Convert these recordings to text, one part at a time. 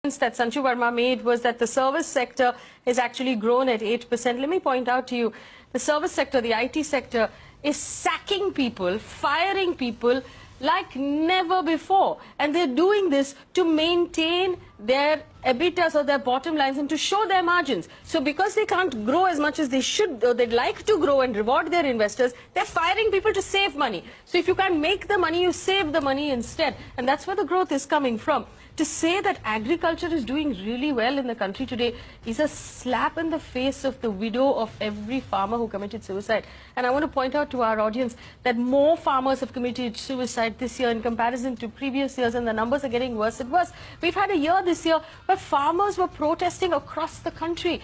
that Sanju Verma made was that the service sector has actually grown at 8%. Let me point out to you, the service sector, the IT sector, is sacking people, firing people like never before. And they're doing this to maintain their EBITDAs or their bottom lines and to show their margins. So because they can't grow as much as they should, or they'd like to grow and reward their investors, they're firing people to save money. So if you can't make the money, you save the money instead. And that's where the growth is coming from. To say that agriculture is doing really well in the country today is a slap in the face of the widow of every farmer who committed suicide. And I want to point out to our audience that more farmers have committed suicide this year in comparison to previous years, and the numbers are getting worse and worse. We've had a year this year where farmers were protesting across the country.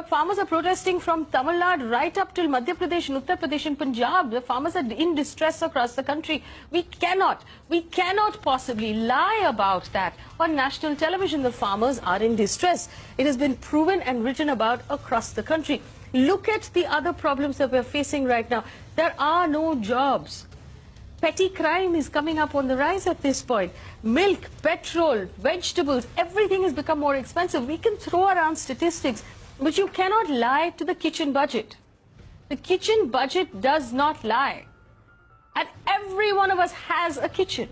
Farmers are protesting from Tamil Nadu right up till Madhya Pradesh, Uttar Pradesh and Punjab. The farmers are in distress across the country. We cannot possibly lie about that on national television. The farmers are in distress. It has been proven and written about across the country. Look at the other problems that we're facing right now. There are no jobs. Petty crime is coming up on the rise at this point. Milk, petrol, vegetables, everything has become more expensive. We can throw around statistics, but you cannot lie to the kitchen budget. The kitchen budget does not lie. And every one of us has a kitchen.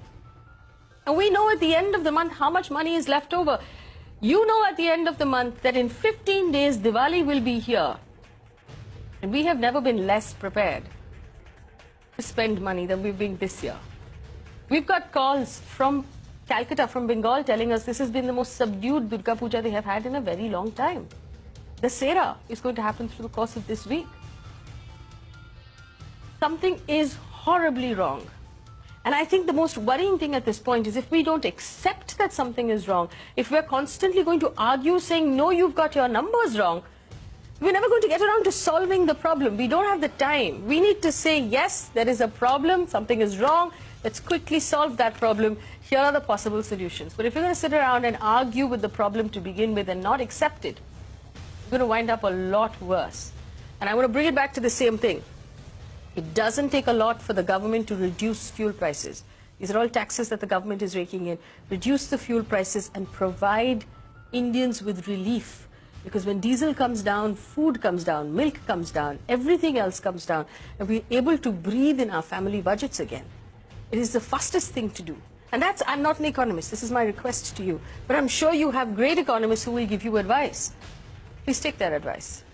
And we know at the end of the month how much money is left over. You know at the end of the month that in 15 days Diwali will be here. And we have never been less prepared to spend money than we've been this year. We've got calls from Calcutta, from Bengal, telling us this has been the most subdued Durga Puja they have had in a very long time. The Sera is going to happen through the course of this week. Something is horribly wrong. And I think the most worrying thing at this point is if we don't accept that something is wrong, if we're constantly going to argue saying, no, you've got your numbers wrong, we're never going to get around to solving the problem. We don't have the time. We need to say, yes, there is a problem, something is wrong, let's quickly solve that problem. Here are the possible solutions. But if you're going to sit around and argue with the problem to begin with and not accept it, you're going to wind up a lot worse. And I want to bring it back to the same thing. It doesn't take a lot for the government to reduce fuel prices. These are all taxes that the government is raking in. Reduce the fuel prices and provide Indians with relief. Because when diesel comes down, food comes down, milk comes down, everything else comes down, and we're able to breathe in our family budgets again. It is the fastest thing to do. And that's, I'm not an economist, this is my request to you. But I'm sure you have great economists who will give you advice. Please take their advice.